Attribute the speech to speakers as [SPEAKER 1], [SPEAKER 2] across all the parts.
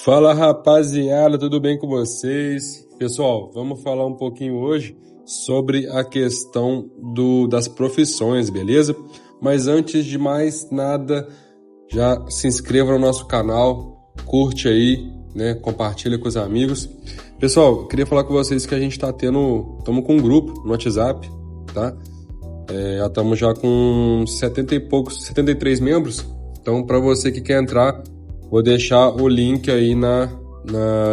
[SPEAKER 1] Fala rapaziada, tudo bem com vocês? Pessoal, vamos falar um pouquinho hoje sobre a questão das profissões, beleza? Mas antes de mais nada, já se inscreva no nosso canal, curte aí, né? Compartilha com os amigos. Pessoal, eu queria falar com vocês que a gente estamos com um grupo no WhatsApp, tá? Já estamos com 73 membros. Então, para você que quer entrar, vou deixar o link aí na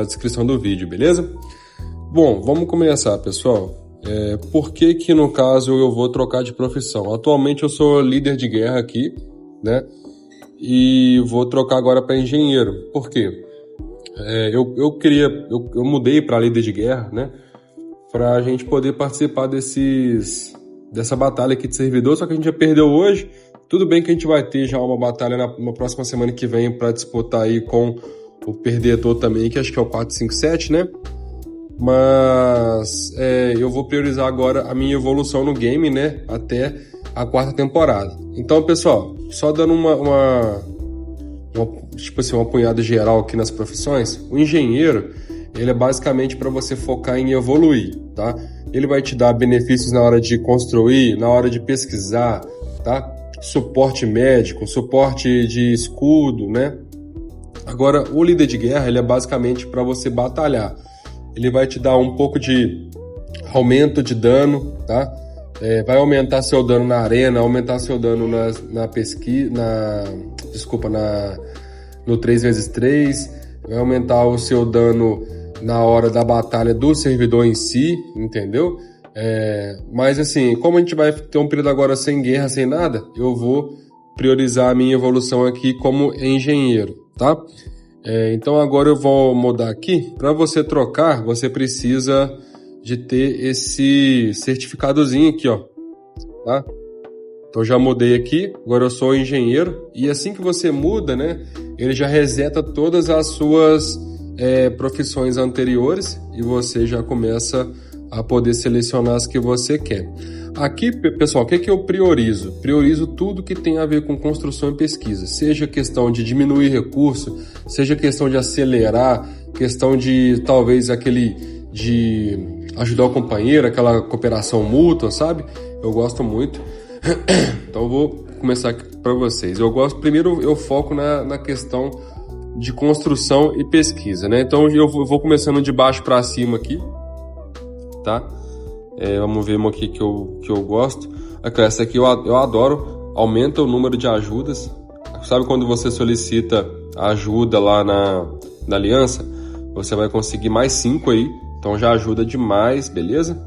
[SPEAKER 1] descrição do vídeo, beleza? Bom, vamos começar, pessoal. Por que no caso eu vou trocar de profissão? Atualmente eu sou líder de guerra aqui, né? E vou trocar agora para engenheiro. Por quê? Eu mudei para líder de guerra, né? Para a gente poder participar dessa batalha aqui de servidor, só que a gente já perdeu hoje. Tudo bem que a gente vai ter já uma batalha na próxima semana que vem para disputar aí com o perdedor também, que acho que é o 457, né? Mas eu vou priorizar agora a minha evolução no game, né? Até a 4ª temporada. Então, pessoal, só dando uma apanhada geral aqui nas profissões, o engenheiro, ele é basicamente para você focar em evoluir, tá? Ele vai te dar benefícios na hora de construir, na hora de pesquisar, tá? Suporte médico, suporte de escudo, né? Agora, o líder de guerra, ele é basicamente para você batalhar. Ele vai te dar um pouco de aumento de dano, tá? Vai aumentar seu dano na arena, aumentar seu dano no 3x3, vai aumentar o seu dano na hora da batalha do servidor em si, entendeu? Mas assim, como a gente vai ter um período agora sem guerra, sem nada, eu vou priorizar a minha evolução aqui como engenheiro, tá? Então agora eu vou mudar aqui. Para você trocar, você precisa de ter esse certificadozinho aqui, ó, tá? Então já mudei aqui, agora eu sou engenheiro, e assim que você muda, né, ele já reseta todas as suas profissões anteriores e você já começa a poder selecionar as que você quer. Aqui, pessoal, o que eu priorizo? Priorizo tudo que tem a ver com construção e pesquisa, seja questão de diminuir recurso, seja questão de acelerar, questão de talvez de ajudar o companheiro, aquela cooperação mútua, sabe? Eu gosto muito. Então eu vou começar aqui para vocês. Primeiro eu foco na questão de construção e pesquisa, né? Então eu vou começando de baixo para cima aqui, tá? Vamos ver uma aqui que eu gosto. Essa aqui eu adoro. Aumenta o número de ajudas. Sabe quando você solicita ajuda lá na aliança? Você vai conseguir mais 5 aí. Então já ajuda demais, beleza?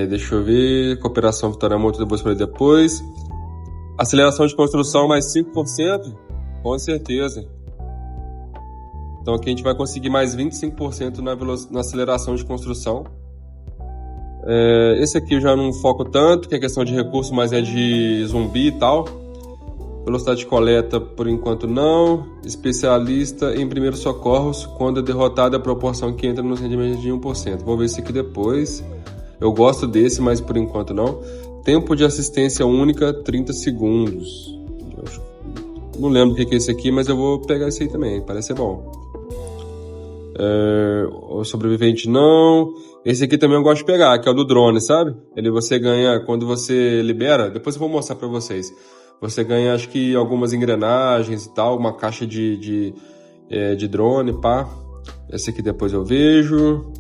[SPEAKER 1] Deixa eu ver. Cooperação vitória mútua, vou escolher depois. Aceleração de construção mais 5%? Com certeza. Então aqui a gente vai conseguir mais 25% na aceleração de construção. Esse aqui eu já não foco tanto, que é questão de recurso, mas é de zumbi e tal. Velocidade de coleta, por enquanto não. Especialista em primeiros socorros, quando é derrotado a proporção que entra nos rendimentos de 1%. Vou ver esse aqui depois. Eu gosto desse, mas por enquanto não. Tempo de assistência única, 30 segundos. Não lembro o que é esse aqui, mas eu vou pegar esse aí também, parece ser bom. O sobrevivente não. Esse aqui também eu gosto de pegar, que é o do drone, sabe? Você ganha, quando você libera, depois eu vou mostrar pra vocês. Você ganha, acho que algumas engrenagens e tal, uma caixa de drone, pá. Esse aqui depois eu vejo.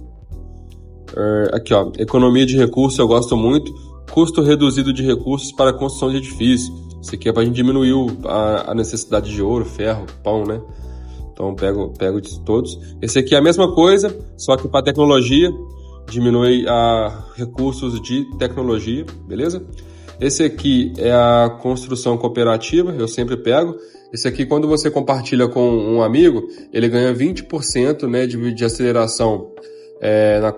[SPEAKER 1] Aqui, ó, economia de recursos eu gosto muito. Custo reduzido de recursos para construção de edifício. Isso aqui é pra gente diminuir a necessidade de ouro, ferro, pão, né? Então pego de todos. Esse aqui é a mesma coisa, só que para tecnologia, diminui recursos de tecnologia, beleza? Esse aqui é a construção cooperativa, eu sempre pego. Esse aqui, quando você compartilha com um amigo, ele ganha 20%, né, de aceleração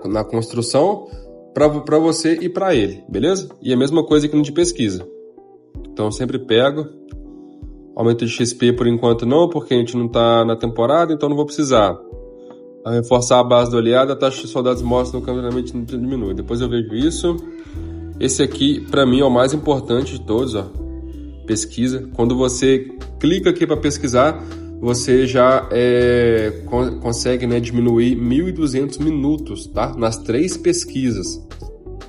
[SPEAKER 1] na construção para você e para ele, beleza? E a mesma coisa aqui no de pesquisa. Então eu sempre pego. Aumento de XP por enquanto não, porque a gente não está na temporada, então não vou precisar. A reforçar a base do aliado, a taxa de soldados mortos no campeonato diminui. Depois eu vejo isso. Esse aqui, para mim, é o mais importante de todos, ó. Pesquisa. Quando você clica aqui para pesquisar, você já consegue, né, diminuir 1.200 minutos, tá? Nas 3 pesquisas.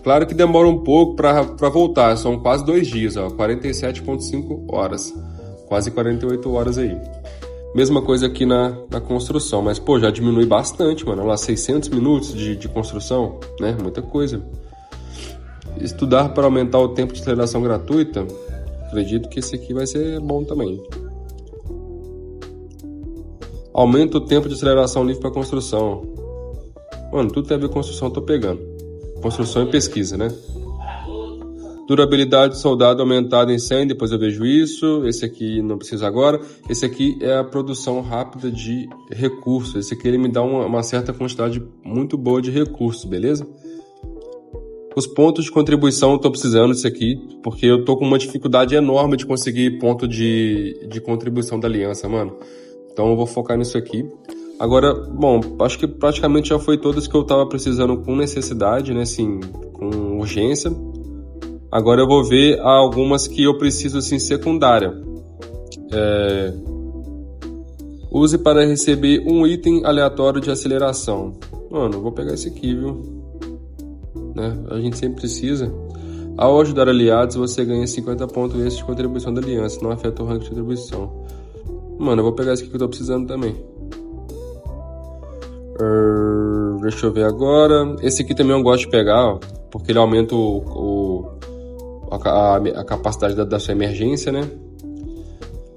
[SPEAKER 1] Claro que demora um pouco para voltar, são quase 2 dias, ó, 47,5 horas, quase 48 horas aí. Mesma coisa aqui na construção, mas, pô, já diminui bastante, mano. Olha lá, 600 minutos de construção, né? Muita coisa. Estudar para aumentar o tempo de aceleração gratuita, acredito que esse aqui vai ser bom também. Aumenta o tempo de aceleração livre para construção. Mano, tudo tem a ver com construção, tô pegando. Construção e pesquisa, né? Durabilidade de soldado aumentada em 100, depois eu vejo isso. Esse aqui não precisa agora. Esse aqui é a produção rápida de recursos. Esse aqui ele me dá uma certa quantidade muito boa de recursos, beleza? Os pontos de contribuição eu tô precisando disso aqui, porque eu tô com uma dificuldade enorme de conseguir ponto de contribuição da aliança, mano. Então eu vou focar nisso aqui. Agora, bom, acho que praticamente já foi todas que eu tava precisando com necessidade, né, assim, com urgência. Agora eu vou ver algumas que eu preciso, assim, secundária. Use para receber um item aleatório de aceleração. Mano, eu vou pegar esse aqui, viu? Né? A gente sempre precisa. Ao ajudar aliados, você ganha 50 pontos extras de contribuição da aliança. Não afeta o ranking de contribuição. Mano, eu vou pegar esse aqui que eu tô precisando também. Deixa eu ver agora. Esse aqui também eu gosto de pegar, ó, porque ele aumenta a capacidade da sua emergência, né?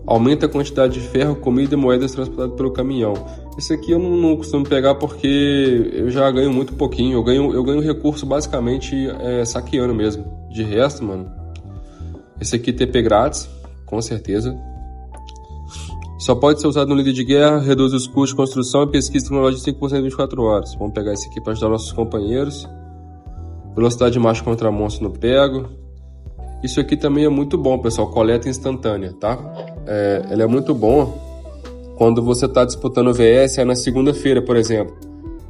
[SPEAKER 1] Aumenta a quantidade de ferro, comida e moedas transportadas pelo caminhão. Esse aqui eu não costumo pegar porque eu já ganho muito pouquinho. Eu ganho recurso basicamente saqueando mesmo. De resto, mano, esse aqui TP grátis, com certeza. Só pode ser usado no líder de guerra, reduz os custos de construção e pesquisa de tecnologia de 5% em 24 horas. Vamos pegar esse aqui para ajudar nossos companheiros. Velocidade de marcha contra monstro no pego. Isso aqui também é muito bom, pessoal. Coleta instantânea, tá? Ele é muito bom quando você está disputando o VS na segunda-feira, por exemplo.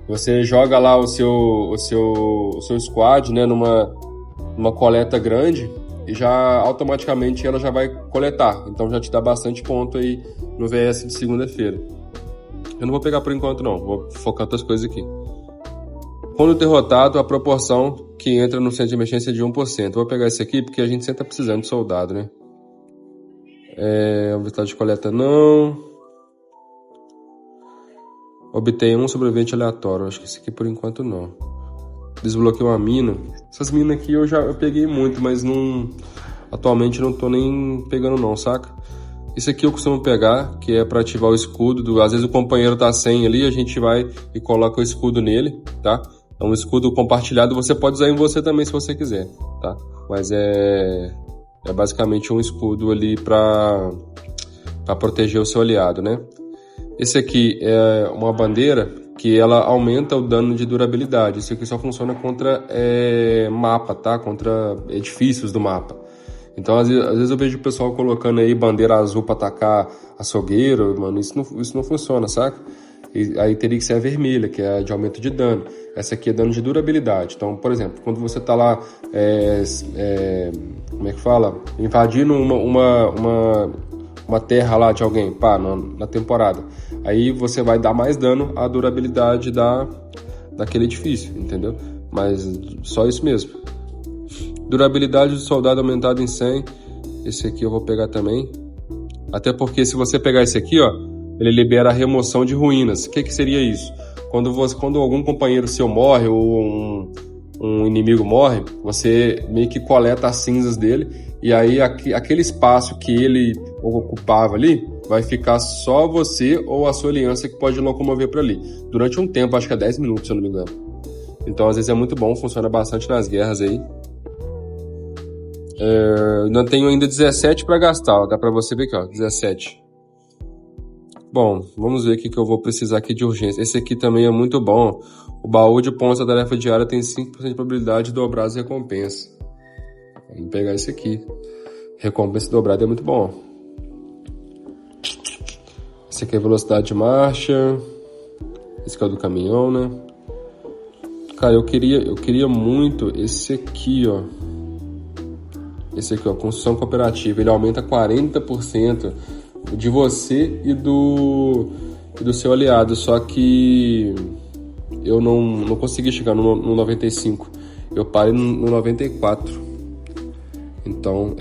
[SPEAKER 1] Você joga lá o seu squad, né, numa coleta grande e já automaticamente ela já vai coletar. Então já te dá bastante ponto aí no VS de segunda-feira. Eu não vou pegar por enquanto não, vou focar em outras coisas aqui. Quando derrotado, a proporção que entra no centro de emergência é de 1%. Vou pegar esse aqui porque a gente sempre tá precisando de soldado, né? Velocidade de coleta não. Obtém um sobrevivente aleatório. Acho que esse aqui por enquanto não. Desbloqueei uma mina. Essas minas aqui eu peguei muito, mas atualmente não tô nem pegando não, saca? Esse aqui eu costumo pegar, que é para ativar o escudo. Às vezes o companheiro tá sem ali, a gente vai e coloca o escudo nele, tá? É um escudo compartilhado, você pode usar em você também se você quiser, tá? Mas é basicamente um escudo ali para proteger o seu aliado, né? Esse aqui é uma bandeira que ela aumenta o dano de durabilidade. Isso aqui só funciona contra mapa, tá? Contra edifícios do mapa. Então, às vezes eu vejo o pessoal colocando aí bandeira azul para atacar açougueiro, mano, isso não funciona, saca? E aí teria que ser a vermelha, que é a de aumento de dano. Essa aqui é dano de durabilidade. Então, por exemplo, quando você tá lá, como é que fala? Invadindo uma terra lá de alguém, na temporada. Aí você vai dar mais dano à durabilidade daquele edifício, entendeu? Mas só isso mesmo. Durabilidade do soldado aumentada em 100. Esse aqui eu vou pegar também. Até porque se você pegar esse aqui, ó, ele libera a remoção de ruínas. O que seria isso? Quando algum companheiro seu morre ou um inimigo morre, você meio que coleta as cinzas dele e aí aquele espaço que ele ocupava ali vai ficar só você ou a sua aliança que pode locomover para ali. Durante um tempo, acho que é 10 minutos, se eu não me engano. Então, às vezes é muito bom, funciona bastante nas guerras aí. Ainda tenho ainda 17 para gastar, ó. Dá para você ver aqui, ó, 17. Bom, vamos ver o que eu vou precisar aqui de urgência. Esse aqui também é muito bom. O baú de pontos da tarefa diária tem 5% de probabilidade de dobrar as recompensas. Vamos pegar esse aqui. Recompensa dobrada é muito bom. Esse aqui é velocidade de marcha. Esse aqui é o do caminhão, né? Cara, eu queria muito esse aqui, ó. Esse aqui, ó, construção cooperativa. Ele aumenta 40% de você e do seu aliado, só que eu não consegui chegar no 95, eu parei no 94, então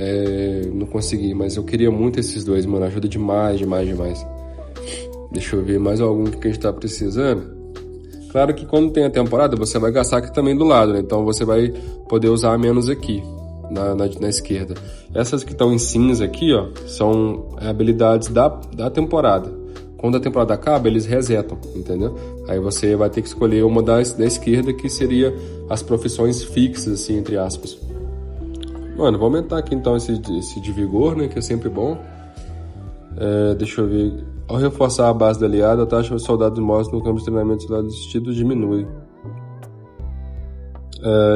[SPEAKER 1] não consegui, mas eu queria muito esses dois, mano, ajuda demais. Deixa eu ver mais algum que a gente tá precisando. Claro que quando tem a temporada, você vai gastar aqui também do lado, né? Então você vai poder usar menos aqui, na esquerda. Essas que estão em cinza aqui, ó, são habilidades da temporada. Quando a temporada acaba, eles resetam, entendeu? Aí você vai ter que escolher uma da esquerda, que seria as profissões fixas, assim, entre aspas. Mano, vou aumentar aqui então esse de vigor, né? Que é sempre bom. Deixa eu ver. Ao reforçar a base do aliado, a taxa de soldados mortos no campo de treinamento de soldados assistidos diminui.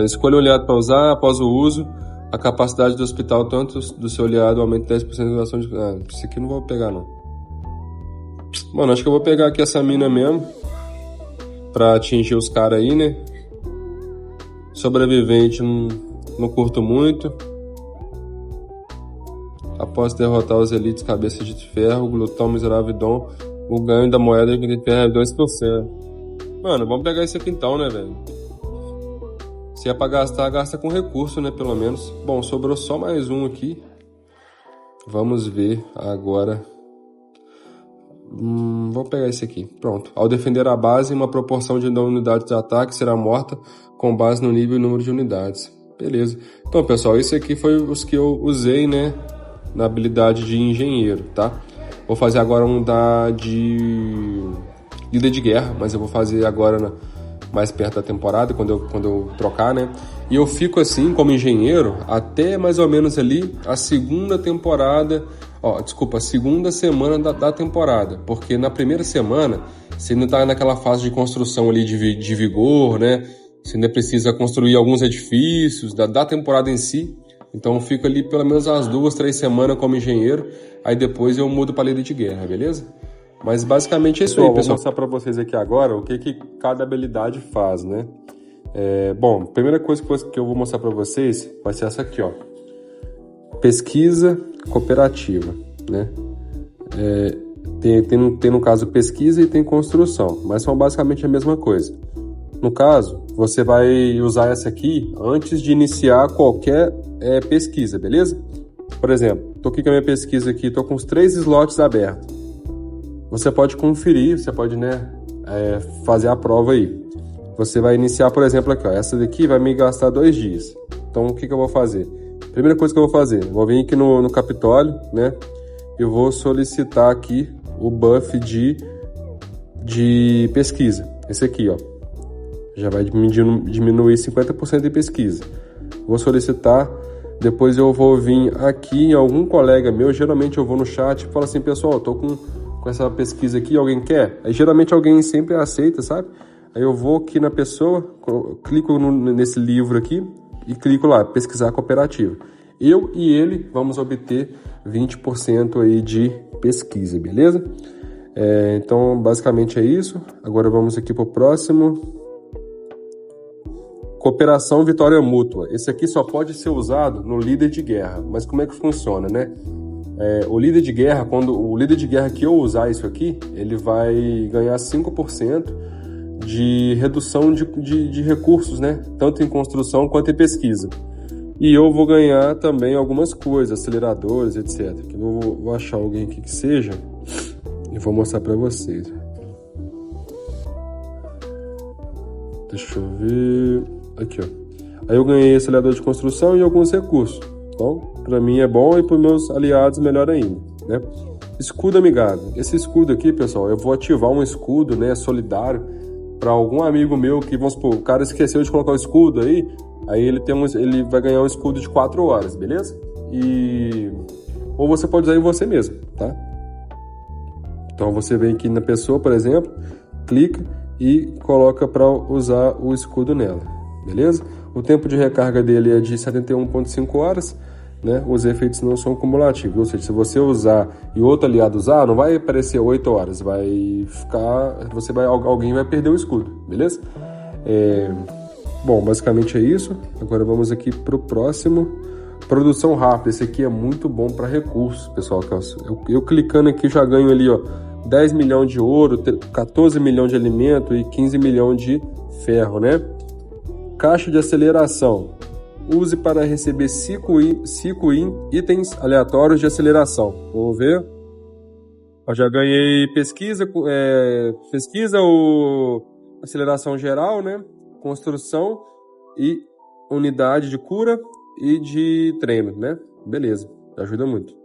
[SPEAKER 1] Escolha o aliado para usar. Após o uso, a capacidade do hospital, tanto do seu aliado, aumenta 10% em relação de... isso aqui eu não vou pegar, não. Mano, acho que eu vou pegar aqui essa mina mesmo, pra atingir os caras aí, né? Sobrevivente, não curto muito. Após derrotar os elites cabeça de ferro, glutão, miserável e dom, o ganho da moeda de ferro é 2%. Mano, vamos pegar isso aqui então, né, velho? Se é pra gastar, gasta com recurso, né, pelo menos. Bom, sobrou só mais um aqui. Vamos ver agora. Vou pegar esse aqui. Pronto. Ao defender a base, uma proporção de unidades de ataque será morta com base no nível e número de unidades. Beleza. Então, pessoal, esse aqui foi os que eu usei, né, na habilidade de engenheiro, tá? Vou fazer agora um de líder de guerra, mas eu vou fazer agora mais perto da temporada, quando eu trocar, né? E eu fico assim, como engenheiro, até mais ou menos ali a segunda semana da temporada, porque na primeira semana você ainda tá naquela fase de construção ali de vigor, né? Você ainda precisa construir alguns edifícios da temporada em si. Então eu fico ali pelo menos umas 2-3 semanas como engenheiro, aí depois eu mudo para líder de guerra, beleza? Mas basicamente é isso aí, pessoal. Vou mostrar para vocês aqui agora o que cada habilidade faz, né? Bom, a primeira coisa que eu vou mostrar para vocês vai ser essa aqui, ó. Pesquisa cooperativa, né? Tem no caso pesquisa e tem construção, mas são basicamente a mesma coisa. No caso, você vai usar essa aqui antes de iniciar qualquer pesquisa, beleza? Por exemplo, tô aqui com a minha pesquisa aqui, tô com os 3 slots abertos. Você pode conferir, você pode, né, fazer a prova aí. Você vai iniciar, por exemplo, aqui, ó, essa daqui vai me gastar 2 dias. Então, o que eu vou fazer? Primeira coisa que eu vou fazer, eu vou vir aqui no Capitólio, né? Eu vou solicitar aqui o buff de pesquisa. Esse aqui, ó. Já vai diminuir 50% de pesquisa. Vou solicitar, depois eu vou vir aqui em algum colega meu, geralmente eu vou no chat e falo assim, pessoal, eu tô com essa pesquisa aqui, alguém quer? Aí geralmente alguém sempre aceita, sabe? Aí eu vou aqui na pessoa, clico nesse livro aqui e clico lá, pesquisar cooperativa. Eu e ele vamos obter 20% aí de pesquisa, beleza? Então basicamente é isso. Agora vamos aqui pro próximo. Cooperação Vitória Mútua. Esse aqui só pode ser usado no líder de guerra. Mas como é que funciona, né? O líder de guerra, quando o líder de guerra que eu usar isso aqui, ele vai ganhar 5% de redução de recursos, né? Tanto em construção quanto em pesquisa. E eu vou ganhar também algumas coisas, aceleradores, etc. Eu vou achar alguém aqui que seja e vou mostrar para vocês. Deixa eu ver... Aqui, ó. Aí eu ganhei acelerador de construção e alguns recursos. Então, para mim é bom e para os meus aliados melhor ainda, né? Escudo amigável. Esse escudo aqui, pessoal, eu vou ativar um escudo, né, solidário para algum amigo meu que, vamos supor, o cara esqueceu de colocar o escudo aí ele vai ganhar um escudo de 4 horas, beleza? Ou você pode usar em você mesmo, tá? Então você vem aqui na pessoa, por exemplo, clica e coloca para usar o escudo nela, beleza? O tempo de recarga dele é de 71,5 horas, né? Os efeitos não são cumulativos, ou seja, se você usar e outro aliado usar, não vai aparecer 8 horas, alguém vai perder o escudo, beleza? Bom, basicamente é isso. Agora vamos aqui para o próximo, Produção rápida, esse aqui é muito bom para recursos, pessoal. Eu clicando aqui já ganho ali, ó, 10 milhões de ouro, 14 milhões de alimento e 15 milhões de ferro, né? Caixa de aceleração. Use para receber 5 itens aleatórios de aceleração. Vamos ver. Eu já ganhei pesquisa ou aceleração geral, né? Construção e unidade de cura e de treino, né? Beleza, ajuda muito.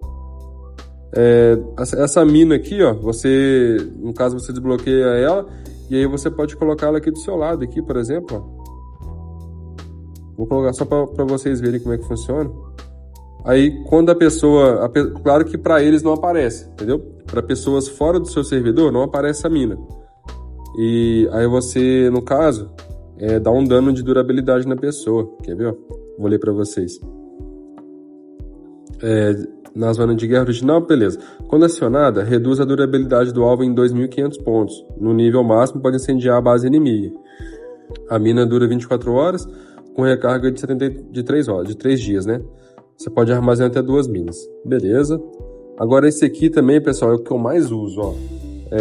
[SPEAKER 1] Essa mina aqui, ó, no caso você desbloqueia ela e aí você pode colocar ela aqui do seu lado, aqui, por exemplo, ó. Vou colocar só para vocês verem como é que funciona. Aí, quando a pessoa... Claro que para eles não aparece, entendeu? Para pessoas fora do seu servidor, não aparece a mina. E aí você, no caso, dá um dano de durabilidade na pessoa. Quer ver? Ó? Vou ler para vocês. Na zona de guerra original, beleza. Quando acionada, reduz a durabilidade do alvo em 2.500 pontos. No nível máximo, pode incendiar a base inimiga. A mina dura 24 horas, com recarga de 3 dias, né? Você pode armazenar até 2 minas. Beleza. Agora esse aqui também, pessoal, é o que eu mais uso, ó.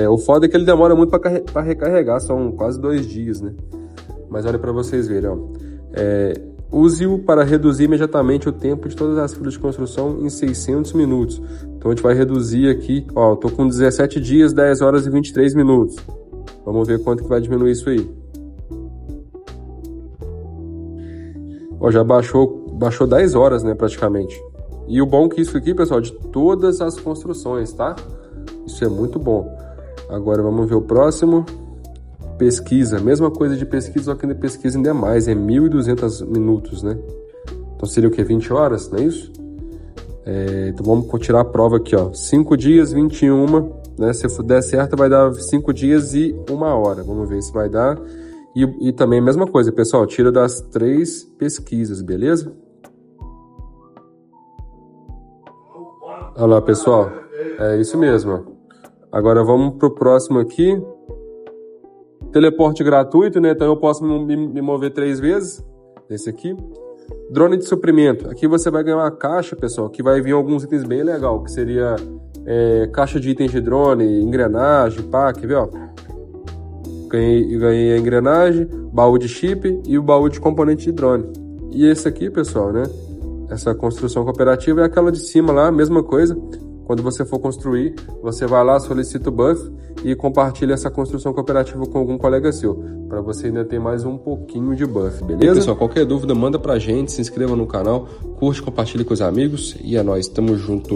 [SPEAKER 1] O foda é que ele demora muito para recarregar, são quase 2 dias, né? Mas olha para vocês verem, ó. Use-o para reduzir imediatamente o tempo de todas as filas de construção em 600 minutos. Então a gente vai reduzir aqui, ó, eu tô com 17 dias, 10 horas e 23 minutos. Vamos ver quanto que vai diminuir isso aí. Ó, já baixou 10 horas, né, praticamente. E o bom que isso aqui, pessoal, de todas as construções, tá? Isso é muito bom. Agora vamos ver o próximo. Pesquisa, mesma coisa de pesquisa, só que ainda pesquisa ainda é mais, 1.200 minutos, né? Então seria o que? 20 horas, não é isso? Então vamos tirar a prova aqui, ó. 5 dias, 21, né? Se der certo, vai dar 5 dias e 1 hora. Vamos ver se vai dar. E também a mesma coisa, pessoal, tira das 3 pesquisas, beleza? Olha lá, pessoal, é isso mesmo, ó. Agora vamos pro próximo aqui. Teleporte gratuito, né? Então eu posso me mover 3 vezes, esse aqui. Drone de suprimento, aqui você vai ganhar uma caixa, pessoal, que vai vir alguns itens bem legal, que seria caixa de itens de drone, engrenagem, pá, quer ver, ó? Ganhei a engrenagem, baú de chip e o baú de componente de drone. E esse aqui, pessoal, né? Essa construção cooperativa é aquela de cima lá, mesma coisa. Quando você for construir, você vai lá, solicita o buff e compartilha essa construção cooperativa com algum colega seu, para você ainda ter mais um pouquinho de buff, beleza? E, pessoal, qualquer dúvida, manda pra gente, se inscreva no canal, curte, compartilhe com os amigos e é nóis, tamo junto.